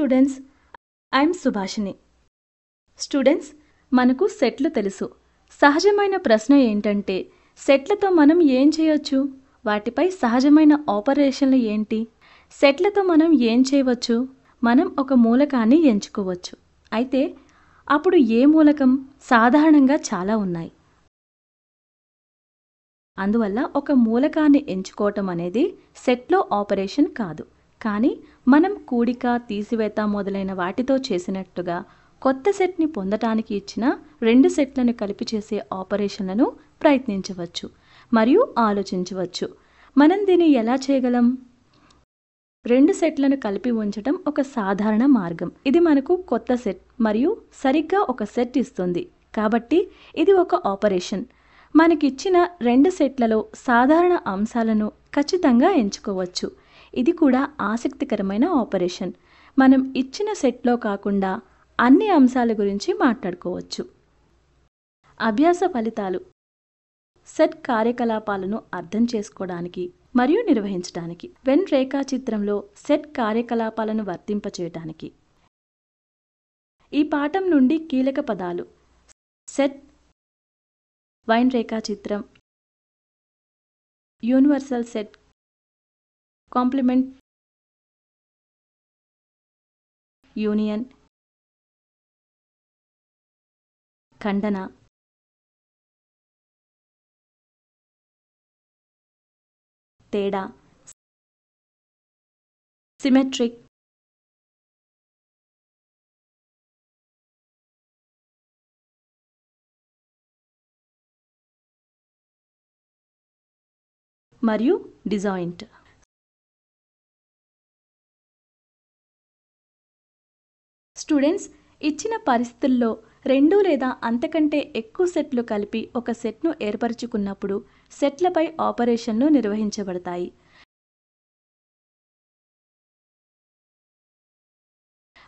Students, I'm Subhashini. Students, మనకు సెట్లు తెలుసు. సహజమైన ప్రశ్న ఏంటంటే సెట్లతో మనం ఏం చేయొచ్చు? వాటిపై సహజమైన ఆపరేషన్లు ఏంటి? సెట్లతో మనం ఏం చేయవచ్చు? మనం ఒక మూలకాన్ని ఎంచుకోవచ్చు. అయితే అప్పుడు ఏ మూలకం? సాధారణంగా చాలా ఉన్నాయి. అందువల్ల ఒక మూలకాన్ని ఎంచుకోవటం అనేది సెట్లో ఆపరేషన్ కాదు. కానీ మనం కూడిక, తీసివేత మొదలైన వాటితో చేసినట్టుగా కొత్త సెట్ని పొందటానికి ఇచ్చిన 2 సెట్లను కలిపి చేసే ఆపరేషన్లను ప్రయత్నించవచ్చు మరియు ఆలోచించవచ్చు. మనం దీన్ని ఎలా చేయగలం? 2 సెట్లను కలిపి ఉంచటం ఒక సాధారణ మార్గం. ఇది మనకు కొత్త సెట్ మరియు సరిగ్గా ఒక సెట్ ఇస్తుంది. కాబట్టి ఇది ఒక ఆపరేషన్. మనకిచ్చిన 2 సెట్లలో సాధారణ అంశాలను ఖచ్చితంగా ఎంచుకోవచ్చు. ఇది కూడా ఆసక్తికరమైన ఆపరేషన్. మనం ఇచ్చిన సెట్లో కాకుండా అన్ని అంశాల గురించి మాట్లాడుకోవచ్చు. అభ్యాస ఫలితాలు సెట్ కార్యకలాపాలను అర్థం చేసుకోవడానికి మరియు నిర్వహించడానికి, వెన్ రేఖాచిత్రంలో సెట్ కార్యకలాపాలను వర్తింపచేయటానికి. ఈ పాఠం నుండి కీలక పదాలు: సెట్, వైన్ రేఖాచిత్రం, యూనివర్సల్ సెట్, కాంప్లిమెంట్, యూనియన్, ఖండన, తేడా, సిమెట్రిక్, మరియు డిజాయింట్. స్టూడెంట్స్, ఇచ్చిన పరిస్థితుల్లో 2 లేదా అంతకంటే ఎక్కువ సెట్లు కలిపి ఒక సెట్ను ఏర్పరచుకున్నప్పుడు సెట్లపై ఆపరేషన్లు నిర్వహించబడతాయి.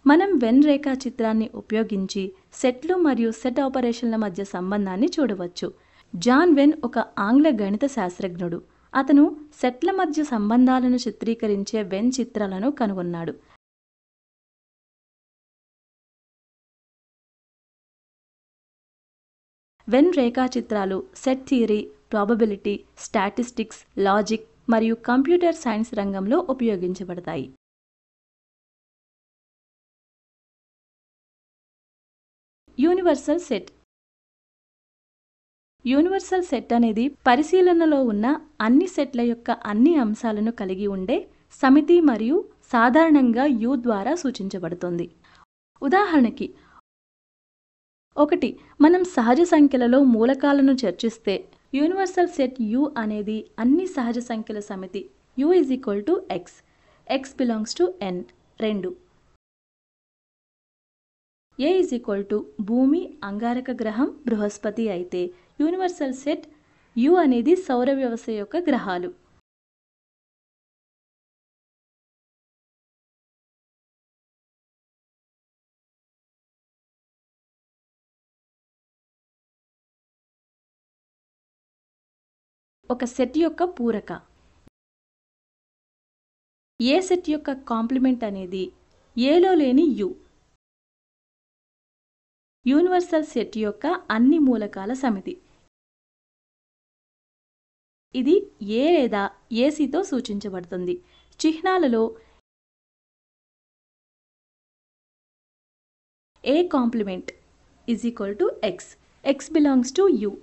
మనం వెన్ రేఖాచిత్రాన్ని ఉపయోగించి సెట్లు మరియు సెట్ ఆపరేషన్ల మధ్య సంబంధాన్ని చూడవచ్చు. జాన్ వెన్ ఒక ఆంగ్ల గణిత శాస్త్రజ్ఞుడు. అతను సెట్ల మధ్య సంబంధాలను చిత్రీకరించే వెన్ చిత్రాలను కనుగొన్నాడు. వెన్ రేఖాచిత్రాలు set theory, probability, statistics, logic మరియు కంప్యూటర్ సైన్స్ రంగంలో ఉపయోగించబడతాయి. Universal set. యూనివర్సల్ సెట్ అనేది పరిశీలనలో ఉన్న అన్ని సెట్ల యొక్క అన్ని అంశాలను కలిగి ఉండే సమితి మరియు సాధారణంగా U ద్వారా సూచించబడుతుంది. ఉదాహరణకి, 1. మనం సహజ సంఖ్యలలో మూలకాలను చర్చిస్తే యూనివర్సల్ సెట్ U అనేది అన్ని సహజ సంఖ్యల సమితి. U = x. x belongs to n. 2. A = భూమి, అంగారక గ్రహం, బృహస్పతి అయితే యూనివర్సల్ సెట్ U అనేది సౌర వ్యవస్థ యొక్క గ్రహాలు. ఒక సెట్ యొక్క పూరక. ఏ సెట్ యొక్క కాంప్లిమెంట్ అనేది Aలో లేని U. యూనివర్సల్ సెట్ యొక్క అన్ని మూలకాల సమితి. ఇది A లేదా ACతో సూచించబడుతుంది. చిహ్నాలలో A complement = x. x belongs to U.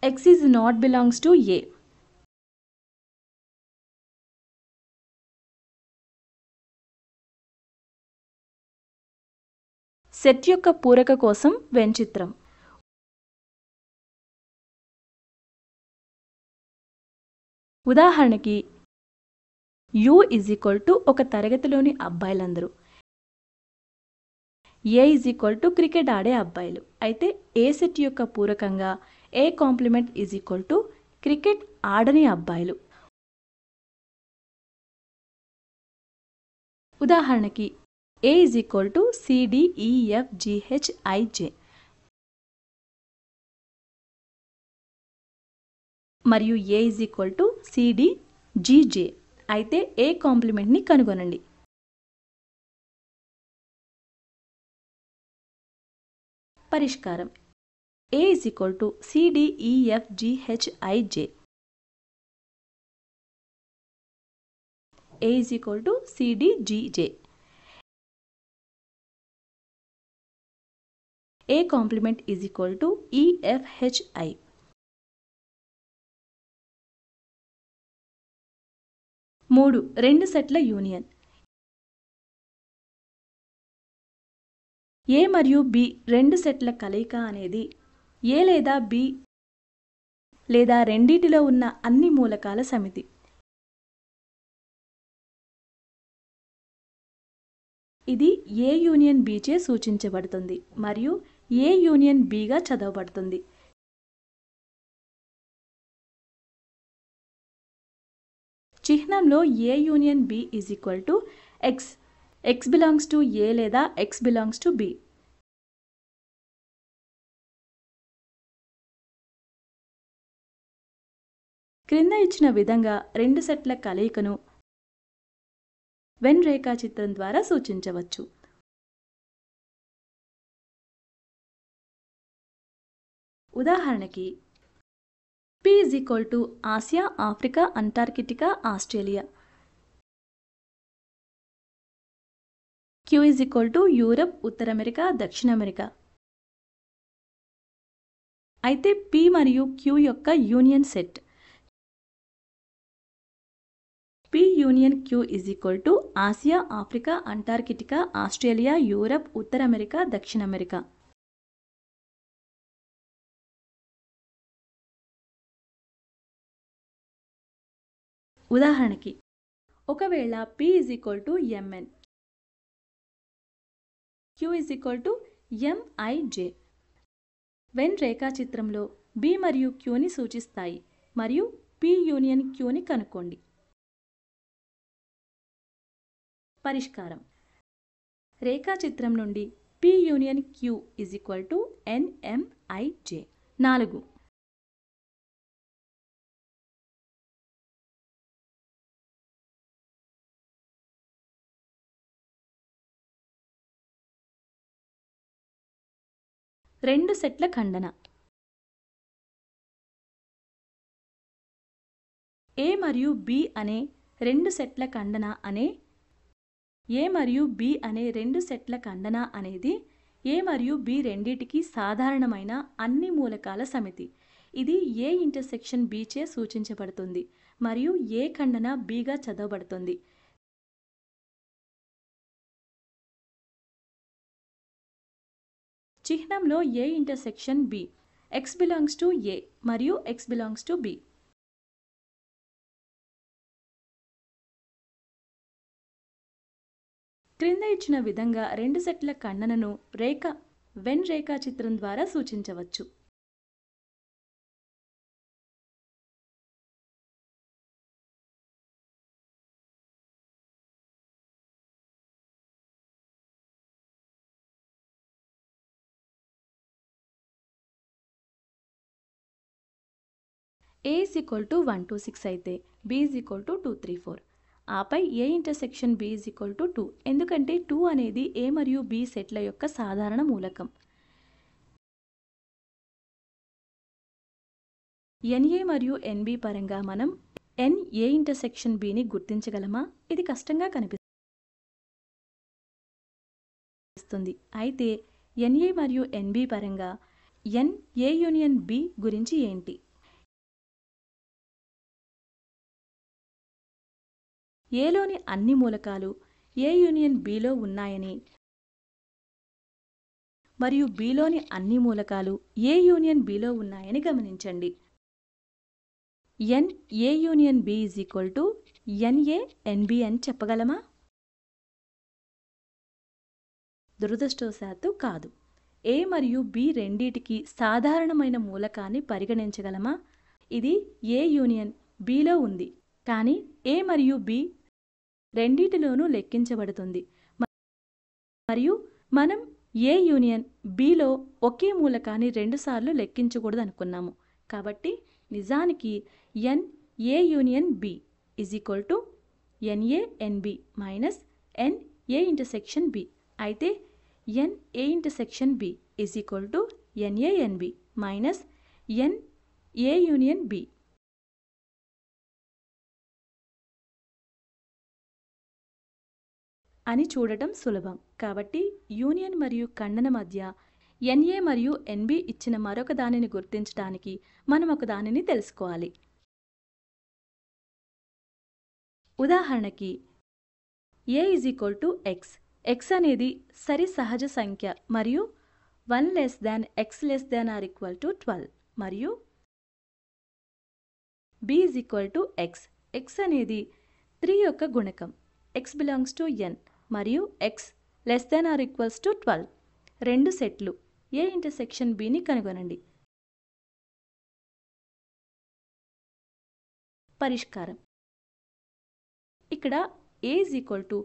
x is not belongs to A. Set యొక్క పూరక కోసం వెన్ చిత్రం. ఉదాహరణకి, U = ఒక తరగతిలోని అబ్బాయిలందరూ. A = క్రికెట్ ఆడే అబ్బాయిలు. అయితే ఏ సెట్ యొక్క పూరకంగా A కాంప్లిమెంట్ = క్రికెట్ ఆడని అబ్బాయిలు. ఉదాహరణకి, A = CDEFGHIJ మరియు A = CDGJ అయితే A కాంప్లిమెంట్ని కనుగొనండి. పరిష్కారం A is equal to CDEFGHIJ. A is equal to CDGJ. A complement is equal to EFHI. 3. రెండు సెట్ల యూనియన్. A మరియు B రెండు సెట్ల కలయిక అనేది A లేదా B లేదా రెండిటిలో ఉన్న అన్ని మూలకాల సమితి. ఇది A యూనియన్ B చే సూచించబడుతుంది మరియు A యూనియన్ B గా చదవబడుతుంది. చిహ్నంలో A union B is equal to X. X belongs to A లేదా X belongs to B. క్రింద ఇచ్చిన విధంగా రెండు సెట్ల కలయికను వెన్ రేఖాచిత్రం ద్వారా సూచించవచ్చు. ఉదాహరణకి P is equal to Asia, Africa, Antarctica, Australia. Q is equal to Europe, ఉత్తర అమెరికా, దక్షిణ అమెరికా. అయితే P మరియు Q యొక్క union set P union Q is equal to Asia, Africa, Antarctica, Australia, Europe, ఉత్తర అమెరికా, దక్షిణ America. ఉదాహరణకి ఒకవేళ P is equal to MN, Q is equal to MIJ. When రేఖాచిత్రంలో B మరియు Qని సూచిస్తాయి మరియు P యూనియన్ Qని కనుక్కోండి. పరిష్కారం రేఖాచిత్రం నుండి P union Q is equal to NMIJ. 4. రెండు సెట్ల ఖండన. A మరియు B అనే రెండు సెట్ల ఖండన అనేది A మరియు B రెండిటికి సాధారణమైన అన్ని మూలకాల సమితి. ఇది A ఇంటర్సెక్షన్ B చే సూచించబడుతుంది మరియు A ఖండన B గా చదవబడుతుంది. చిహ్నంలో A intersection B. X belongs to A మరియు X belongs to B. క్రింద ఇచ్చిన విధంగా రెండు సెట్ల ఖండనను వెన్ రేఖాచిత్రం ద్వారా సూచించవచ్చు. A is equal to 1 2 6 అయితే B is equal to 2 3 4. ఆపై A intersection B is equal to 2. ఎందుకంటే 2 అనేది A మరియు B సెట్ల యొక్క సాధారణ మూలకం. NA మరియు NB పరంగా మనం NA ఇంటర్సెక్షన్ Bని గుర్తించగలమా? ఇది కష్టంగా కనిపిస్తుంది. అయితే NA మరియు NB పరంగా NA యూనియన్ B గురించి ఏంటి? Aలోని అన్ని మూలకాలు A యూనియన్ Bలో ఉన్నాయని మరియు Bలోని అన్ని మూలకాలు A యూనియన్ Bలో ఉన్నాయని గమనించండి. NA union B is equal to NA NB అని చెప్పగలమా? దురదృష్టవశాత్తు కాదు. A మరియు B రెండిటికి సాధారణమైన మూలకాన్ని పరిగణించగలమా? ఇది A యూనియన్ Bలో ఉంది కానీ A మరియు B రెండిటిలోనూ లెక్కించబడుతుంది మరియు మనం A యూనియన్ Bలో ఒకే మూలకాన్ని రెండుసార్లు లెక్కించకూడదు అనుకున్నాము. కాబట్టి నిజానికి NA union B is equal to NA NB minus NA intersection B. అయితే NA intersection B is equal to NA-NB minus NA union B. అని చూడటం సులభం. కాబట్టి యూనియన్ మరియు ఖండన మధ్య NA మరియు NB ఇచ్చిన మరొక దానిని గుర్తించడానికి మనం ఒక దానిని తెలుసుకోవాలి. ఉదాహరణకి A is equal to X. X అనేది సరి సహజ సంఖ్య మరియు 1 less than X less than or equal to 12 మరియు B is equal to X. X అనేది 3 యొక్క గుణకం. X బిలాంగ్స్ టు N మరియు X less than or equals to 12. రెండు సెట్లు A ఇంటర్సెక్షన్ Bని కనుగొనండి. పరిష్కారం. ఇక్కడ A is equal to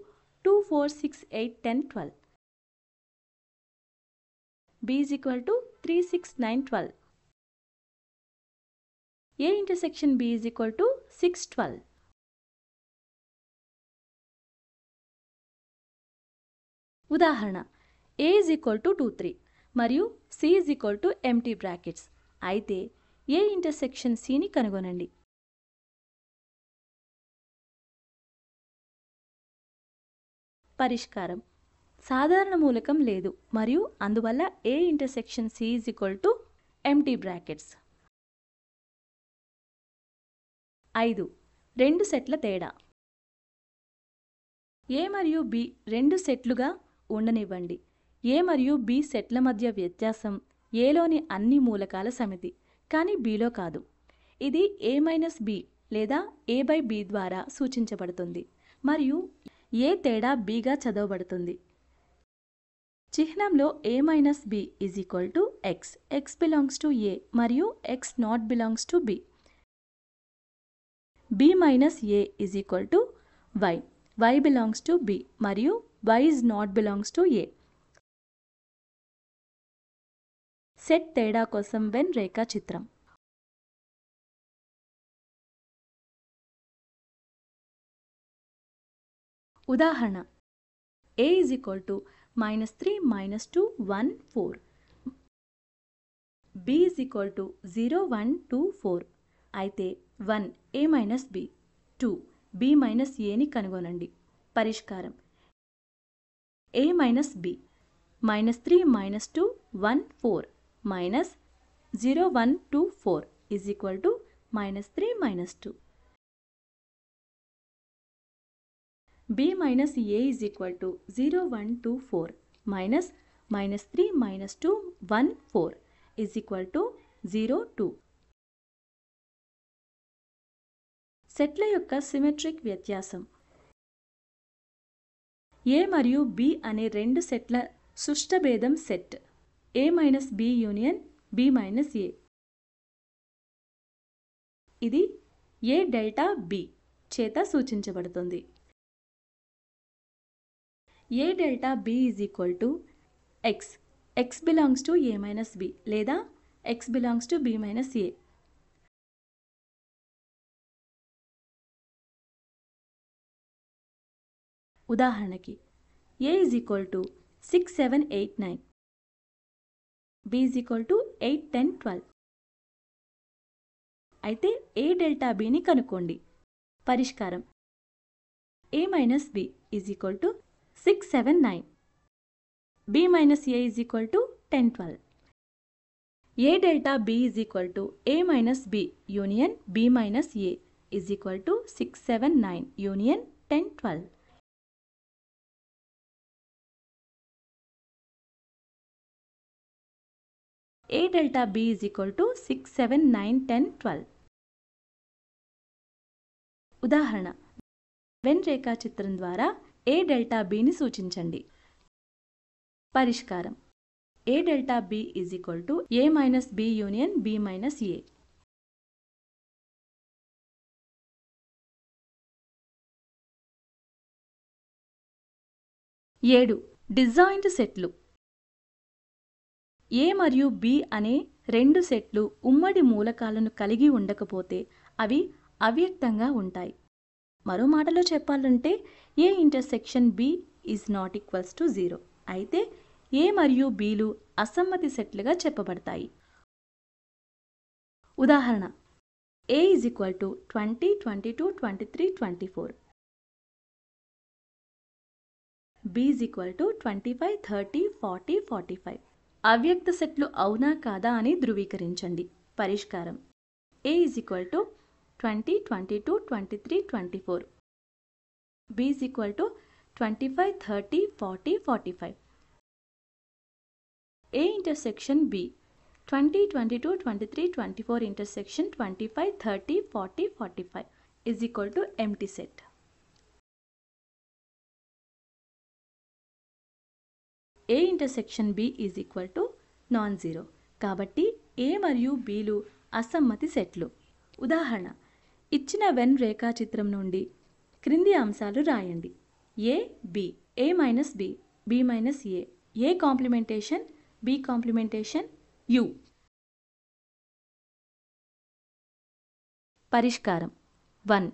2, 4, 6, 8, 10, 12. B is equal to 3, 6, 9, 12. A intersection B is equal to 6, 12. ఉదాహరణ A ఈజ్ ఈక్వల్ టు 2, 3 మరియు C is equal to empty brackets. అయితే A intersection Cని కనుగొనండి. పరిష్కారం. సాధారణ మూలకం లేదు మరియు అందువల్ల A intersection C is equal to empty brackets. 5. రెండు సెట్ల తేడా. A మరియు B రెండు సెట్లుగా ఉండనివ్వండి. A మరియు B సెట్ల మధ్య వ్యత్యాసం Aలోని అన్ని మూలకాల సమితి, కానీ Bలో కాదు. ఇది A-B లేదా A/B ద్వారా సూచించబడుతుంది మరియు A తేడా Bగా చదవబడుతుంది. చిహ్నంలో A-B is equal to X. X belongs to A మరియు X not belongs to B. B-A is equal to Y. Y belongs to B మరియు Y is not belongs to A. Set తేడా కోసం when రేఖాచిత్రం. ఉదాహరణ A is equal to -3, -2, 1, 4. B is equal to 0, 1, 2, 4. అయితే 1 A-B, 2 B-Aని కనుగొనండి. పరిష్కారం. A-B -3, -2, 1, 4 minus 0, 1, 2, 4 is equal to -3, -2. B-A is equal to 0, 1, 2, 4 minus -3, -2, 1, 4 is equal to 0, 2. సెట్ల యొక్క సిమెట్రిక్ వ్యత్యాసం. A మరియు B అనే రెండు సెట్ల సుష్టభేదం సెట్ A-B యూనియన్ B-A. ఇది A డెల్టా B చేత సూచించబడుతుంది. A delta B is equal to X. X belongs to A-B లేదా X బిలాంగ్స్ టు B-A. ఉదాహరణకి A is equal to 6, 7, 8, 9. B is equal to 8, 10, 12. అయితే A డెల్టా Bని కనుక్కోండి. పరిష్కారం. A-B is equal to 6, 7, 9. B-A is equal to 10, 12. A delta B is equal to A-B union B-A is equal to 6, 7, 9 union 10, 12. A delta B is equal to 6, 7, 9, 10, 12. ఉదాహరణ when రేఖాచిత్రం ద్వారా A delta Bని సూచించండి. పరిష్కారం. A delta B is equal to A-B union B-A. ఏడు disjoint సెట్లు. A మరియు B అనే రెండు సెట్లు ఉమ్మడి మూలకాలను కలిగి ఉండకపోతే అవి అవ్యక్తంగా ఉంటాయి. మరో మాటలో చెప్పాలంటే A intersection B is not equals to 0. అయితే ఏ మరియు బిలు అసమ్మతి సెట్లుగా చెప్పబడతాయి. ఉదాహరణ A = 20, 22, 23, 24. B = 25, 30, 40, 45. అవ్యక్త సెట్లు అవునా కాదా అని ధృవీకరించండి. పరిష్కారం A = 20, 22, 23, 24. B = 25, 30, 40, 45. A intersection B 20, 22, 23, 24 intersection 25, 30, 40, 45 is equal to empty set. A intersection B is equal to non-zero. కాబట్టి A మరియు Bలు అసమ్మతి సెట్లు. ఉదాహరణ ఇచ్చిన వెన్ రేఖాచిత్రం నుండి క్రింది అంశాలు రాయండి. A B A minus B B minus A A complementation B complementation U. పరిష్కారం 1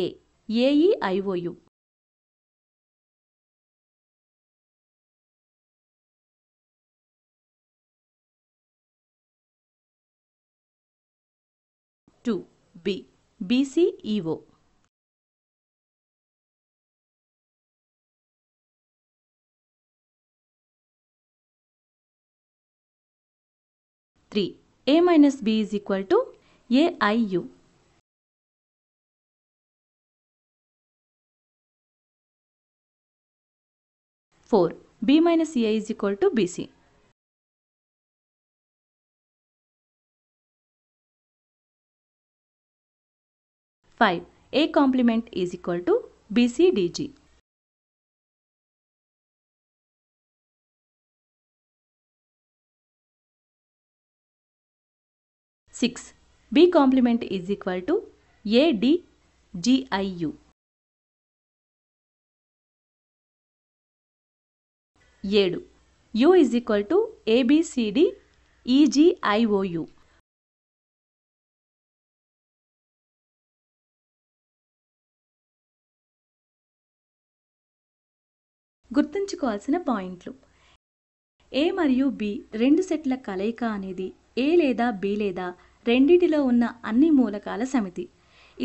A AEIOU. 2 B BCEO. 3 A minus B is equal to AIU. 4 B minus A is equal to BC. 5 A complement is equal to BCDG. 6 B complement is equal to ADGIU. 7 U is equal to ABCDEGIOU. గుర్తుంచుకోవాల్సిన పాయింట్లు. A మరియు B రెండు సెట్ల కలయిక అనేది A లేదా B లేదా రెండిటిలో ఉన్న అన్ని మూలకాల సమితి.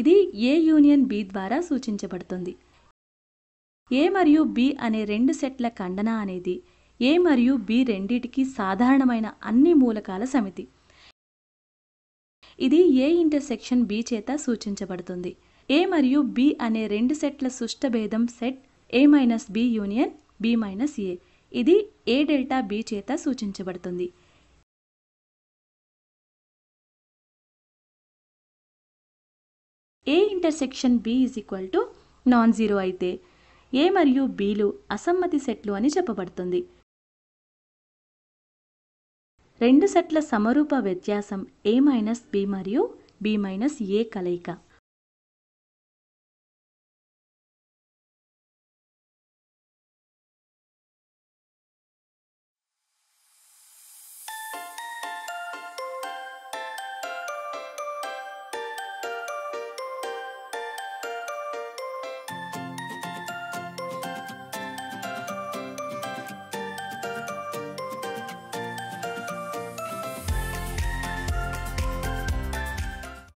ఇది A యూనియన్ B ద్వారా సూచించబడుతుంది. A మరియు B అనే రెండు సెట్ల ఖండన అనేది A మరియు B రెండిటికి సాధారణమైన అన్ని మూలకాల సమితి. ఇది A ఇంటర్సెక్షన్ B చేత సూచించబడుతుంది. A మరియు B అనే రెండు సెట్ల సుష్టభేదం set A minus B union B minus A. ఇది A డెల్టా B చేత సూచించబడుతుంది. A intersection B is equal to non zero అయితే A మరియు Bలు అసమ్మతి సెట్లు అని చెప్పబడుతుంది. రెండు సెట్ల సమరూప వ్యత్యాసం A మైనస్ B మరియు B మైనస్ A కలయిక.